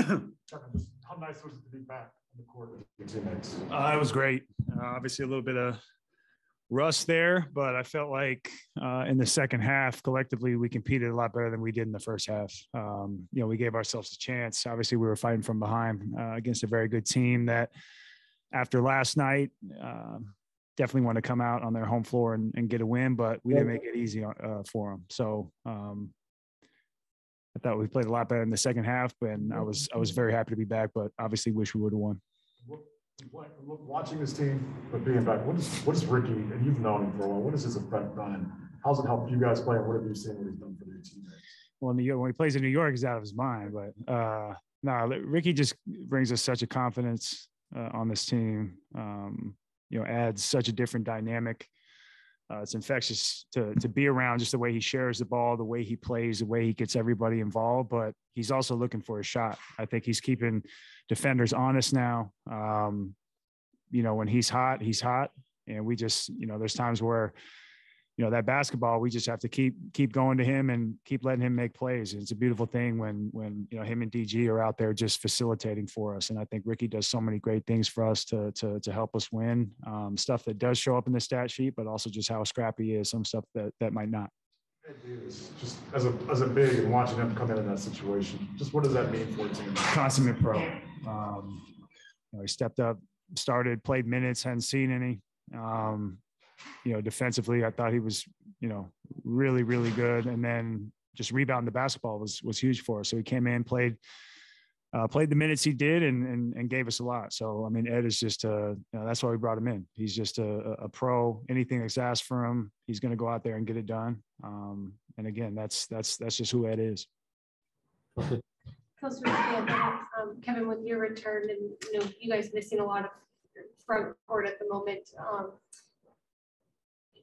Just how nice was it to be back on the court with your teammates? It was great. Obviously, a little bit of rust there, but I felt like in the second half, collectively, we competed a lot better than we did in the first half. We gave ourselves a chance. Obviously, we were fighting from behind against a very good team that, after last night, definitely want to come out on their home floor and get a win, but we didn't make it easy for them. So I thought we played a lot better in the second half, and I was very happy to be back, but obviously wish we would have won. Watching this team, but being back, what is Ricky, and you've known him for a while, what has his effect done? How's it helped you guys play, and what have you seen what he's done for your teammates? Well, when he plays in New York, he's out of his mind. But Ricky just brings us such a confidence on this team. Adds such a different dynamic. It's infectious to be around, just the way he shares the ball, the way he plays, the way he gets everybody involved. But he's also looking for a shot. I think he's keeping defenders honest now. When he's hot, and we just, there's times where, that basketball, we just have to keep going to him and keep letting him make plays. And it's a beautiful thing when him and DG are out there just facilitating for us. And I think Ricky does so many great things for us to help us win. Stuff that does show up in the stat sheet, but also just how scrappy he is. Some stuff that might not. Just as a big and watching him come in that situation, just what does that mean for a team? Consummate pro. He stepped up, started, played minutes, hadn't seen any. Defensively, I thought he was, really, really good. And then just rebounding the basketball was huge for us. So he came in, played the minutes he did and gave us a lot. So, Ed is just that's why we brought him in. He's just a pro. Anything that's asked for him, he's going to go out there and get it done. And again, that's just who Ed is. Kevin, with your return and, you guys missing a lot of front court at the moment,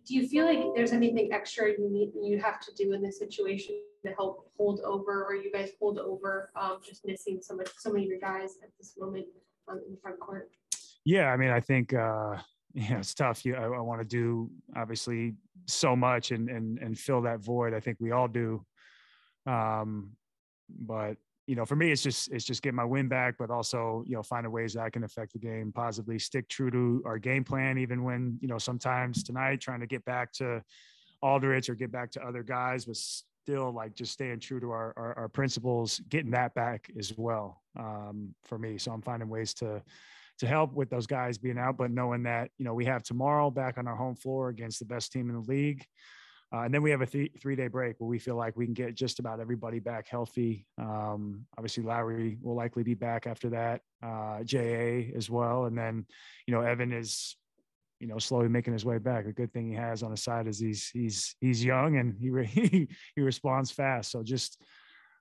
do you feel like there's anything extra you have to do in this situation to help hold over, or you guys hold over, just missing so many of your guys at this moment in the front court? Yeah, I think it's tough. I want to do obviously so much and fill that void. I think we all do. But for me, it's just get my win back, but also, finding ways that I can affect the game positively, stick true to our game plan, even when, sometimes tonight trying to get back to Aldrich or get back to other guys, but still just staying true to our principles, getting that back as well for me. So I'm finding ways to help with those guys being out, but knowing that, we have tomorrow back on our home floor against the best team in the league. And then we have a 3-day break where we feel like we can get just about everybody back healthy. Obviously, Lowry will likely be back after that, JA as well. And then, Evan is, slowly making his way back. A good thing he has on his side is he's young and he responds fast. So just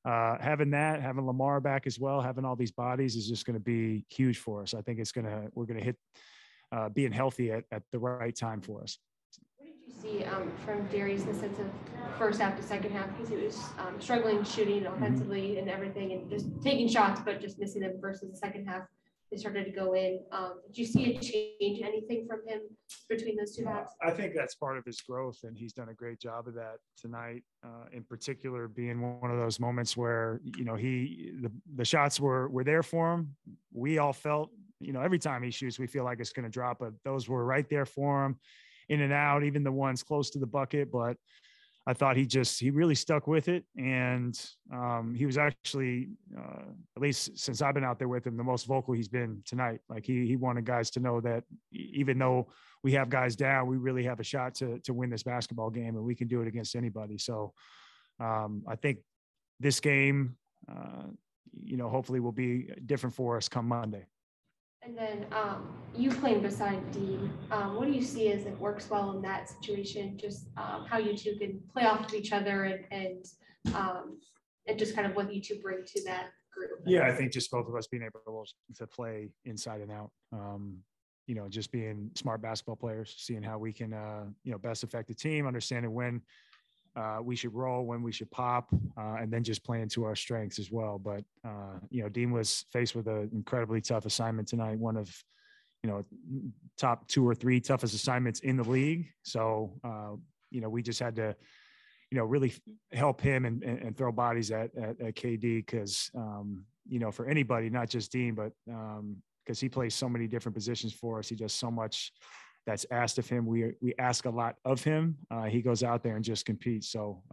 having Lamar back as well, having all these bodies is just going to be huge for us. I think we're going to hit being healthy at the right time for us. What did you see from Darius in the sense of first half to second half? Because he was struggling shooting offensively and everything and just taking shots, but just missing them versus the second half. They started to go in. Did you see a change, anything from him between those two halves? I think that's part of his growth, and he's done a great job of that tonight, in particular being one of those moments where, the shots were there for him. We all felt, every time he shoots, we feel like it's going to drop, but those were right there for him. In and out, even the ones close to the bucket. But I thought he really stuck with it. And he was actually, at least since I've been out there with him, the most vocal he's been tonight. Like he wanted guys to know that even though we have guys down, we really have a shot to win this basketball game, and we can do it against anybody. So I think this game, hopefully will be different for us come Monday. And then you playing beside Dean, what do you see as it works well in that situation? Just how you two can play off of each other and just kind of what you two bring to that group. Yeah, I think just both of us being able to play inside and out. Just being smart basketball players, seeing how we can best affect the team, understanding when we should roll, when we should pop, and then just playing to our strengths as well. But, Dean was faced with an incredibly tough assignment tonight, one of, top 2 or 3 toughest assignments in the league. So, we just had to, really help him and throw bodies at KD. Cause, for anybody, not just Dean, but because he plays so many different positions for us. He does so much that's asked of him. We ask a lot of him. He goes out there and just competes. So,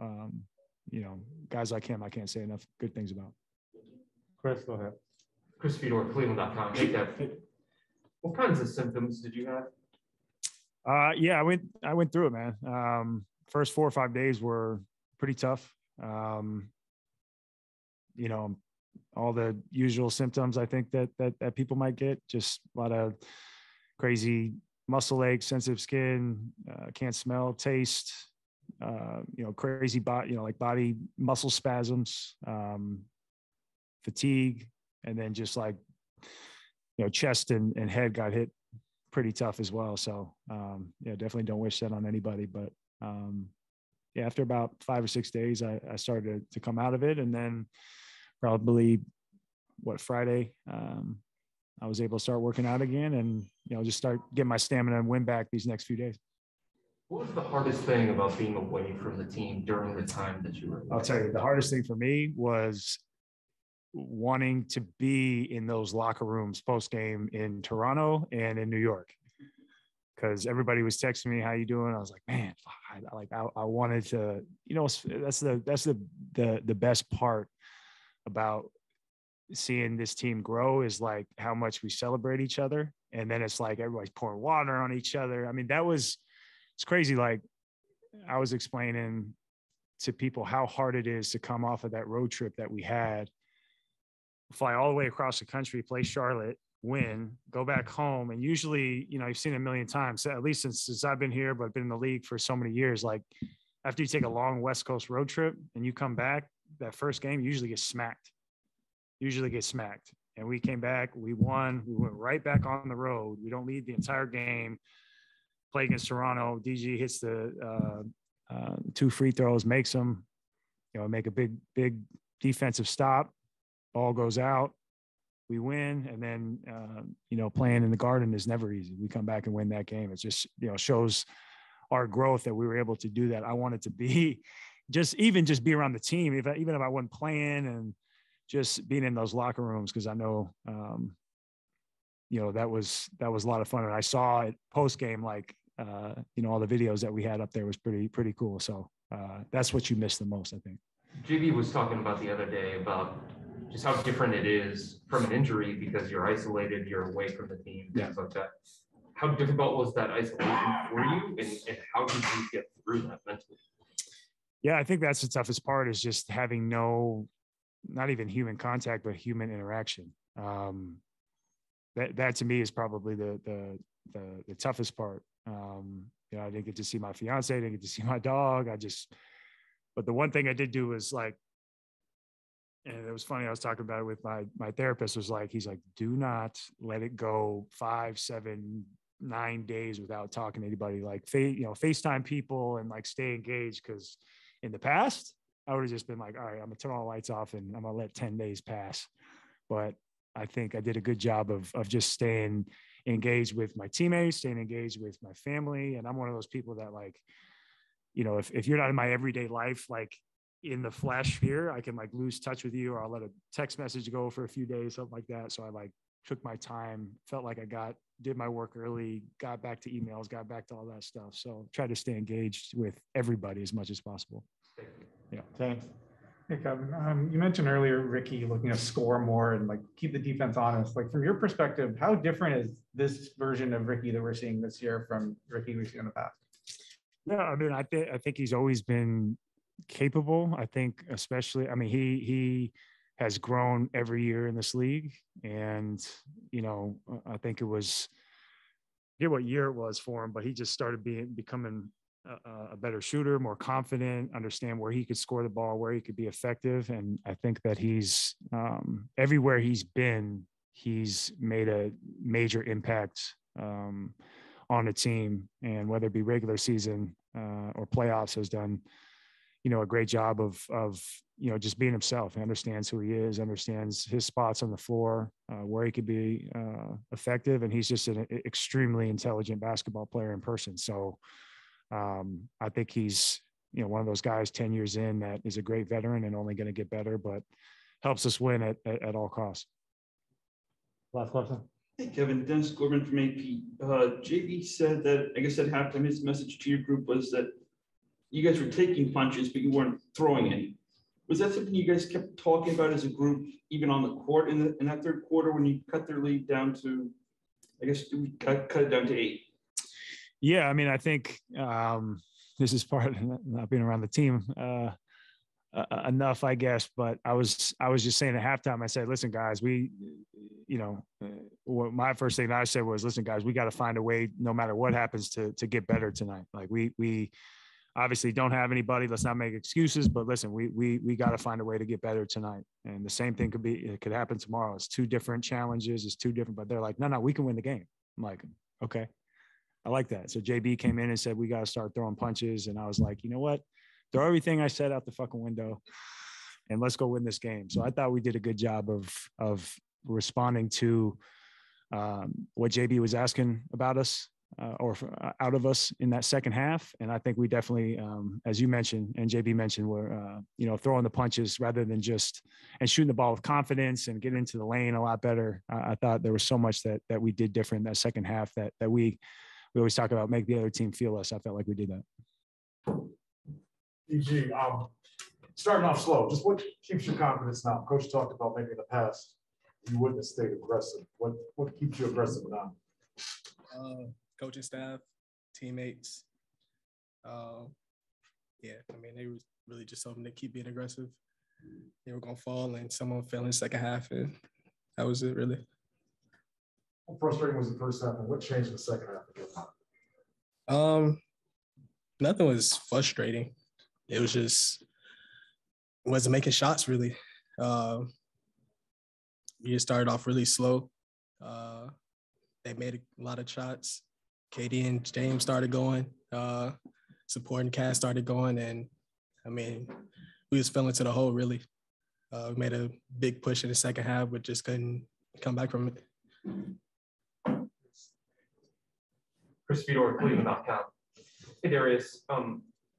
guys like him, I can't say enough good things about. Chris, go ahead. Chris Fedor, Cleveland.com. Hey, Kev. What kinds of symptoms did you have? I went through it, man. First 4 or 5 days were pretty tough. All the usual symptoms I think that people might get, just a lot of crazy muscle aches, sensitive skin, can't smell, taste, crazy body, like body muscle spasms, fatigue, and then just like, chest and head got hit pretty tough as well. So, definitely don't wish that on anybody, but, after about 5 or 6 days, I started to come out of it. And then probably Friday, I was able to start working out again and, just start getting my stamina and win back these next few days. What was the hardest thing about being away from the team during the time that you were away? I'll tell you, the hardest thing for me was wanting to be in those locker rooms post-game in Toronto and in New York. Because everybody was texting me, "How you doing?" I was like, "Man, I wanted to." That's the best part about seeing this team grow is like how much we celebrate each other, and then it's like everybody's pouring water on each other. I mean, it's crazy. Like I was explaining to people how hard it is to come off of that road trip that we had, fly all the way across the country, play Charlotte, win, go back home. And usually, you've seen it a million times, at least since I've been here, but been in the league for so many years. Like after you take a long West Coast road trip and you come back, that first game you usually get smacked. And we came back, we won, we went right back on the road. We don't lead the entire game, play against Toronto. DG hits the 2 free throws, makes them, make a big defensive stop. Ball goes out. We win, and then playing in the Garden is never easy. We come back and win that game. It just shows our growth that we were able to do that. I wanted to be just be around the team, even if I wasn't playing, and just being in those locker rooms, because I know that was a lot of fun. And I saw it post game, like all the videos that we had up there was pretty cool. So that's what you miss the most, I think. JB was talking about the other day about just how different it is from an injury because you're isolated, you're away from the team, things like that. How difficult was that isolation for you, and how did you get through that mentally? Yeah, I think that's the toughest part, is just having not even human contact, but human interaction. That to me is probably the toughest part. I didn't get to see my fiance, I didn't get to see my dog. But the one thing I did do was like, and it was funny, I was talking about it with my therapist, he's like, do not let it go 5, 7, 9 days without talking to anybody, like, FaceTime people and like stay engaged. Cause in the past I would have just been like, all right, I'm gonna turn all the lights off and I'm gonna let 10 days pass. But I think I did a good job of just staying engaged with my teammates, staying engaged with my family. And I'm one of those people that like, if you're not in my everyday life, like in the flesh here, I can like lose touch with you, or I'll let a text message go for a few days, something like that. So I like took my time, felt like I did my work early, got back to emails, got back to all that stuff. So try to stay engaged with everybody as much as possible. Yeah. Thanks. Hey, Kevin, you mentioned earlier Ricky looking to score more and like keep the defense honest. Like from your perspective, how different is this version of Ricky that we're seeing this year from Ricky we've seen in the past? Yeah, I mean, I think he's always been capable. I think especially, I mean, he has grown every year in this league. And, I think I forget what year it was for him, but he just started becoming a better shooter, more confident, understand where he could score the ball, where he could be effective. And I think that he's everywhere he's been, he's made a major impact on a team, and whether it be regular season or playoffs, has done, a great job of just being himself. He understands who he is, understands his spots on the floor, where he could be effective. And he's just an extremely intelligent basketball player in person. So I think he's, one of those guys 10 years in that is a great veteran and only going to get better, but helps us win at all costs. Last question. Hey, Kevin, Dennis Corbin from AP. JB said that, I guess at halftime, his message to your group was that you guys were taking punches, but you weren't throwing any. Was that something you guys kept talking about as a group, even on the court in that third quarter when you cut their lead down to, I guess, cut it down to 8? Yeah, I mean, I think this is part of not being around the team enough, I guess. But I was just saying at halftime, I said, listen, guys, what my first thing that I said was, listen, guys, we got to find a way, no matter what happens, to get better tonight. Like we obviously don't have anybody. Let's not make excuses, but listen, we got to find a way to get better tonight. And the same thing could happen tomorrow. It's 2 different challenges. It's 2 different, but they're like, no, we can win the game. I'm like, okay, I like that. So JB came in and said, we got to start throwing punches. And I was like, you know what? Throw everything I said out the fucking window and let's go win this game. So I thought we did a good job of responding to what JB was asking about us out of us in that second half. And I think we definitely, as you mentioned, and JB mentioned, were, throwing the punches rather than and shooting the ball with confidence and getting into the lane a lot better. I thought there was so much that we did different in that second half that we always talk about, make the other team feel us. I felt like we did that. EG, starting off slow, just what keeps you confidence now? Coach talked about maybe in the past you wouldn't have stayed aggressive. What keeps you aggressive now? Coaching staff, teammates. They were really just hoping to keep being aggressive. They were going to fall and someone fell in the second half, and that was it, really. How frustrating was the first half, and what changed in the second half? Nothing was frustrating. It was just wasn't making shots, really. You just started off really slow. They made a lot of shots. Katie and James started going. Supporting cast started going. And, we just fell into the hole, really. We made a big push in the second half, but just couldn't come back from it. Chris Fedor, Cleveland.com. Hey, Darius.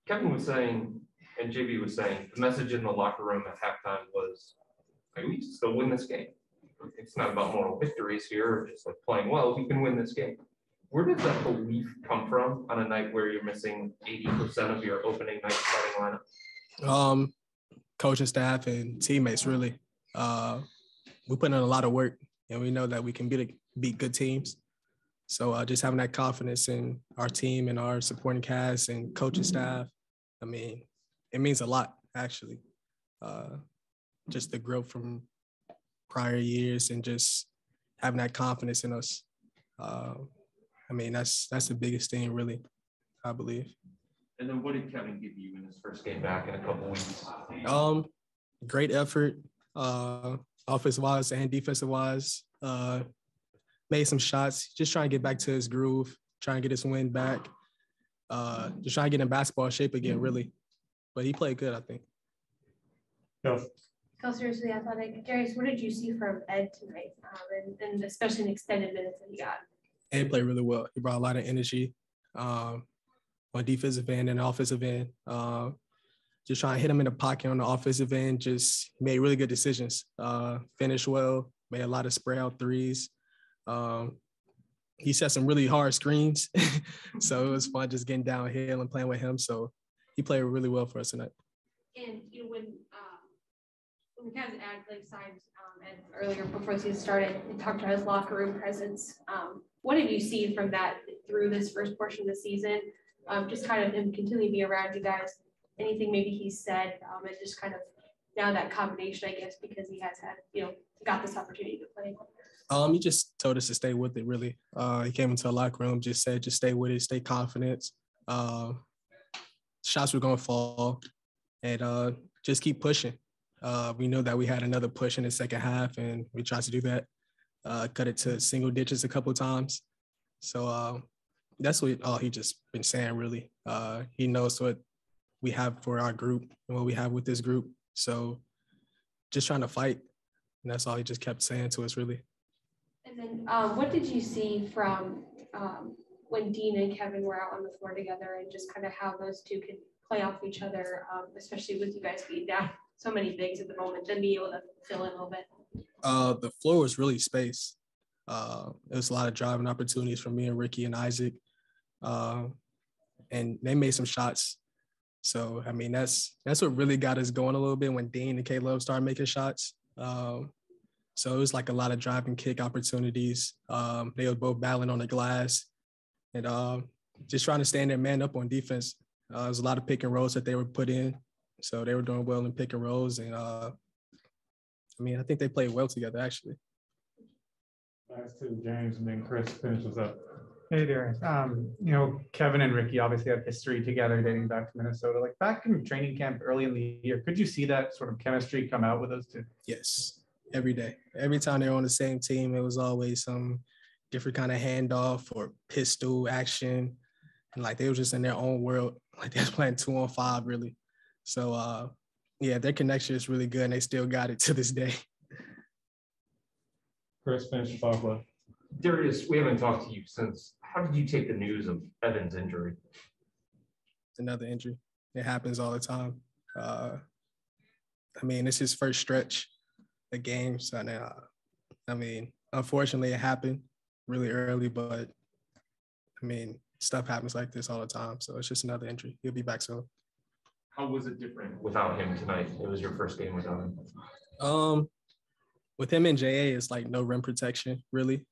Kevin was saying, and JB was saying, the message in the locker room at halftime was, hey, we can still win this game. It's not about moral victories here, or just like playing well. We can win this game. Where does that belief come from on a night where you're missing 80% of your opening night starting lineup? Coaching staff and teammates, really. We put in a lot of work, and we know that we can beat good teams. So just having that confidence in our team and our supporting cast and coaching staff, it means a lot, actually. Just the growth from prior years and just having that confidence in us. That's the biggest thing, really, I believe. And then what did Kevin give you in his first game back in a couple weeks? Great effort, offensive-wise and defensive-wise. Made some shots, just trying to get back to his groove, trying to get his win back, just trying to get in basketball shape again, really. But he played good, I think. Yeah. Seriously athletic. Darius, what did you see from Ed tonight, and especially in extended minutes that he got? Ed played really well. He brought a lot of energy on defensive end and offensive end. Just trying to hit him in the pocket on the offensive end, just made really good decisions. Finished well, made a lot of spray out threes. He set some really hard screens. So it was fun just getting downhill and playing with him. So he played really well for us tonight. And when we kind of signed Ed earlier before the season started and talked about his locker room presence, what have you seen from that through this first portion of the season? Just kind of him continuing to be around you guys. Anything maybe he said, and just kind of now that combination, I guess, because he has had, got this opportunity to play. He just told us to stay with it, really. He came into the locker room, just said, just stay with it, stay confident. Shots were going to fall, and just keep pushing. We knew that we had another push in the second half, and we tried to do that. Cut it to single digits a couple of times. So that's what all he just been saying, really. He knows what we have for our group and what we have with this group. So just trying to fight. And that's all he just kept saying to us, really. And then what did you see from when Dean and Kevin were out on the floor together and just kind of how those two could play off each other, especially with you guys being down so many bigs at the moment, then be able to fill in a little bit. The floor was really spaced. There was a lot of driving opportunities from me and Ricky and Isaac. And they made some shots. So, I mean, that's what really got us going a little bit when Dean and Caleb started making shots. So it was like a lot of drive and kick opportunities. They were both battling on the glass and just trying to stand their man up on defense. There was a lot of pick and rolls that they were put in. So they were doing well in pick and rolls. And I mean, I think they played well together, actually. Last two, James, and then Chris finishes up. Hey, Darius. You know, Kevin and Ricky obviously have history together dating back to Minnesota. Like back in training camp early in the year, could you see that sort of chemistry come out with those two? Yes, every day. Every time they were on the same team, it was always some different kind of handoff or pistol action. And like they were just in their own world. Like they was playing 2-on-5 really. So yeah, their connection is really good and they still got it to this day. Chris, finish off left. Darius, we haven't talked to you since. How did you take the news of Evan's injury? Another injury. It happens all the time. I mean, it's his first stretch of games. So now, I mean, unfortunately, it happened really early, but I mean, stuff happens like this all the time. So it's just another injury. He'll be back soon. How was it different without him tonight? It was your first game without him. With him and JA, it's like no rim protection, really.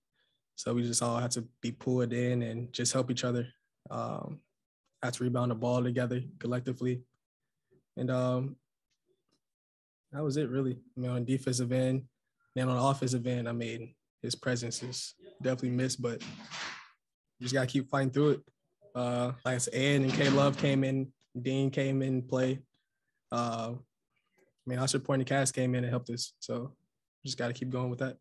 So we just all had to be pulled in and just help each other. Had to rebound the ball together collectively. And that was it, really. I mean, on defensive end, and on the offensive end, I mean, his presence is definitely missed, but you just got to keep fighting through it. Like I said, Ed and K-Love came in, Dean came in play. I mean, our supporting cast came in and helped us. So just got to keep going with that.